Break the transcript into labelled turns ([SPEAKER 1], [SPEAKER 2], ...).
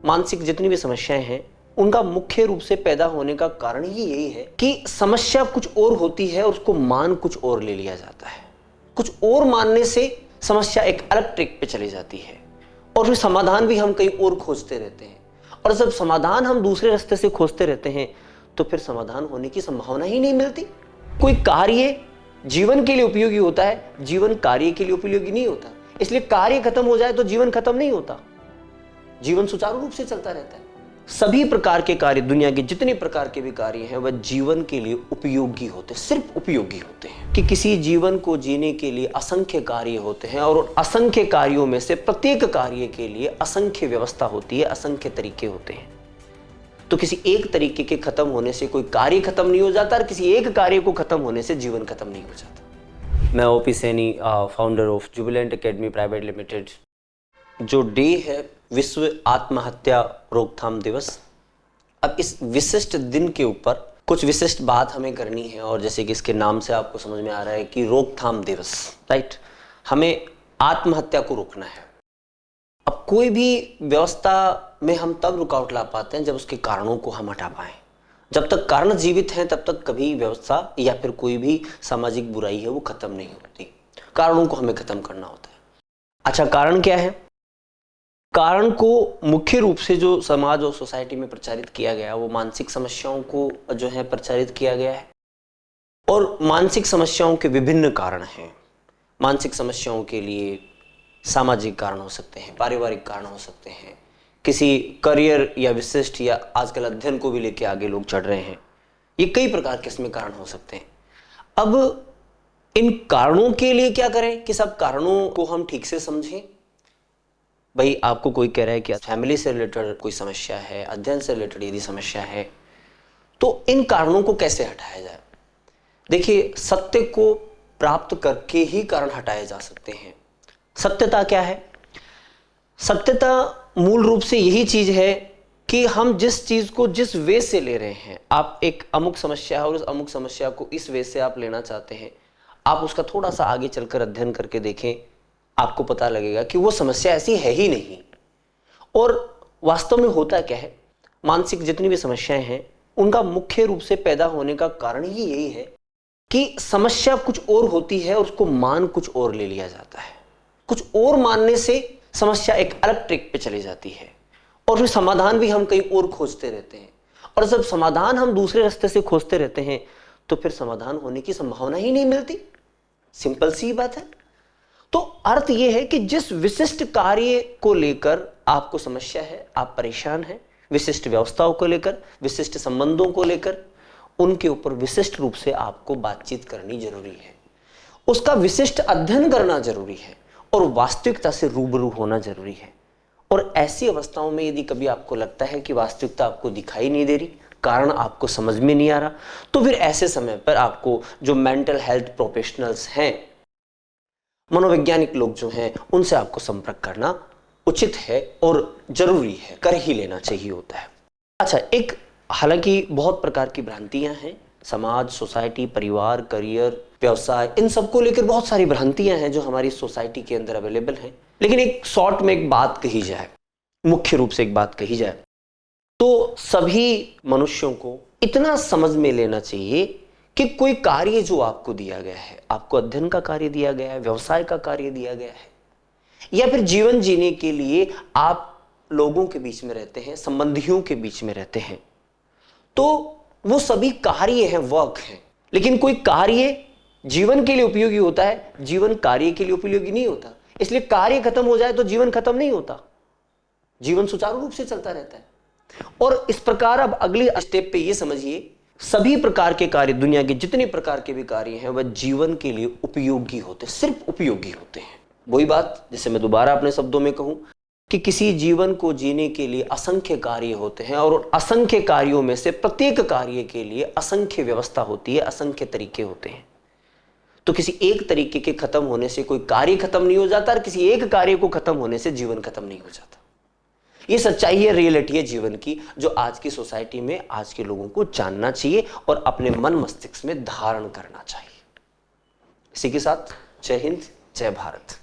[SPEAKER 1] मानसिक जितनी भी समस्याएं हैं उनका मुख्य रूप से पैदा होने का कारण ही यही है कि समस्या कुछ और होती है और उसको मान कुछ और ले लिया जाता है। कुछ और मानने से समस्या एक अलग ट्रैक पे चली जाती है और फिर समाधान भी हम कहीं और खोजते रहते हैं, और जब समाधान हम दूसरे रास्ते से खोजते रहते हैं तो फिर समाधान होने की संभावना ही नहीं मिलती। कोई कार्य जीवन के लिए उपयोगी होता है, जीवन कार्य के लिए उपयोगी नहीं होता। इसलिए कार्य खत्म हो जाए तो जीवन खत्म नहीं होता, जीवन सुचारू रूप से चलता रहता है। सभी प्रकार के कार्य, दुनिया के जितने प्रकार के भी कार्य हैं, वह जीवन के लिए उपयोगी होते, सिर्फ उपयोगी होते हैं। कि किसी जीवन को जीने के लिए असंख्य कार्य होते हैं और असंख्य कार्यों में से प्रत्येक कार्य के लिए असंख्य व्यवस्था होती है, असंख्य तरीके होते हैं। तो किसी एक तरीके के खत्म होने से कोई कार्य खत्म नहीं हो जाता और किसी एक कार्य को खत्म होने से जीवन खत्म नहीं हो जाता। मैं OP Saini, founder of Jubilant academy private limited. जो डे है विश्व आत्महत्या रोकथाम दिवस। अब इस विशिष्ट दिन के ऊपर कुछ विशिष्ट बात हमें करनी है, और जैसे कि इसके नाम से आपको समझ में आ रहा है कि रोकथाम दिवस, राइट। हमें आत्महत्या को रोकना है। अब कोई भी व्यवस्था में हम तब रुकावट ला पाते हैं जब उसके कारणों को हम हटा पाएं। जब तक कारण जीवित हैं तब तक कभी व्यवस्था या फिर कोई भी सामाजिक बुराई है वो खत्म नहीं होती। कारणों को हमें खत्म करना होता है। अच्छा, कारण क्या है? कारण को मुख्य रूप से जो समाज और सोसाइटी में प्रचारित किया गया वो मानसिक समस्याओं को जो है प्रचारित किया गया है। और मानसिक समस्याओं के विभिन्न कारण हैं। मानसिक समस्याओं के लिए सामाजिक कारण हो सकते हैं, पारिवारिक कारण हो सकते हैं, किसी करियर या विशिष्ट या आजकल अध्ययन को भी लेके आगे लोग चढ़ रहे हैं। ये कई प्रकार के इसमें कारण हो सकते हैं। अब इन कारणों के लिए क्या करें कि सब कारणों को हम ठीक से समझें। भाई, आपको कोई कह रहा है कि फैमिली से रिलेटेड कोई समस्या है, अध्ययन से रिलेटेड यदि समस्या है, तो इन कारणों को कैसे हटाया जाए? देखिए, सत्य को प्राप्त करके ही कारण हटाए जा सकते हैं। सत्यता क्या है? सत्यता मूल रूप से यही चीज है कि हम जिस चीज को जिस वे से ले रहे हैं, आप एक अमुक समस्या है और उस अमुक समस्या को इस वे से आप लेना चाहते हैं, आप उसका थोड़ा सा आगे चलकर अध्ययन करके देखें, आपको पता लगेगा कि वो समस्या ऐसी है ही नहीं। और वास्तव में होता क्या है, मानसिक जितनी भी समस्याएं हैं उनका मुख्य रूप से पैदा होने का कारण ही यही है कि समस्या कुछ और होती है और उसको मान कुछ और ले लिया जाता है। कुछ और मानने से समस्या एक अलग ट्रैक पे चली जाती है और फिर समाधान भी हम कहीं और खोजते रहते हैं, और जब समाधान हम दूसरे रास्ते से खोजते रहते हैं तो फिर समाधान होने की संभावना ही नहीं मिलती। सिंपल सी बात है। तो अर्थ यह है कि जिस विशिष्ट कार्य को लेकर आपको समस्या है, आप परेशान हैं, विशिष्ट व्यवस्थाओं को लेकर, विशिष्ट संबंधों को लेकर, उनके ऊपर विशिष्ट रूप से आपको बातचीत करनी जरूरी है, उसका विशिष्ट अध्ययन करना जरूरी है और वास्तविकता से रूबरू होना जरूरी है। और ऐसी अवस्थाओं में यदि कभी आपको लगता है कि वास्तविकता आपको दिखाई नहीं दे रही, कारण आपको समझ में नहीं आ रहा, तो फिर ऐसे समय पर आपको जो मेंटल हेल्थ प्रोफेशनल्स हैं, मनोवैज्ञानिक लोग जो हैं, उनसे आपको संपर्क करना उचित है और जरूरी है, कर ही लेना चाहिए होता है। अच्छा, एक हालांकि बहुत प्रकार की भ्रांतियां हैं, समाज, सोसाइटी, परिवार, करियर, व्यवसाय, इन सबको लेकर बहुत सारी भ्रांतियां हैं जो हमारी सोसाइटी के अंदर अवेलेबल हैं। लेकिन एक शॉर्ट में एक बात कही जाए, मुख्य रूप से एक बात कही जाए, तो सभी मनुष्यों को इतना समझ में लेना चाहिए कि कोई कार्य जो आपको दिया गया है, आपको अध्ययन का कार्य दिया गया है, व्यवसाय का कार्य दिया गया है, या फिर जीवन जीने के लिए आप लोगों के बीच में रहते हैं, संबंधियों के बीच में रहते हैं, तो वो सभी कार्य हैं, वर्क हैं। लेकिन कोई कार्य जीवन के लिए उपयोगी होता है, जीवन कार्य के लिए उपयोगी नहीं होता। इसलिए कार्य खत्म हो जाए तो जीवन खत्म नहीं होता, जीवन सुचारू रूप से चलता रहता है। और इस प्रकार अब अगले स्टेप पे ये समझिए, सभी प्रकार के कार्य, दुनिया के जितने प्रकार के भी कार्य हैं, वह जीवन के लिए उपयोगी होते, सिर्फ उपयोगी होते हैं। वही बात, जैसे मैं दोबारा अपने शब्दों में कहूं कि किसी जीवन को जीने के लिए असंख्य कार्य होते हैं और असंख्य कार्यों में से प्रत्येक कार्य के लिए असंख्य व्यवस्था होती है, असंख्य तरीके होते हैं। तो किसी एक तरीके के खत्म होने से कोई कार्य खत्म नहीं हो जाता और किसी एक कार्य को खत्म होने से जीवन खत्म नहीं हो जाता। ये सच्चाई है, रियलिटी है जीवन की, जो आज की सोसाइटी में आज के लोगों को जानना चाहिए और अपने मन मस्तिष्क में धारण करना चाहिए। इसी के साथ जय हिंद, जय भारत।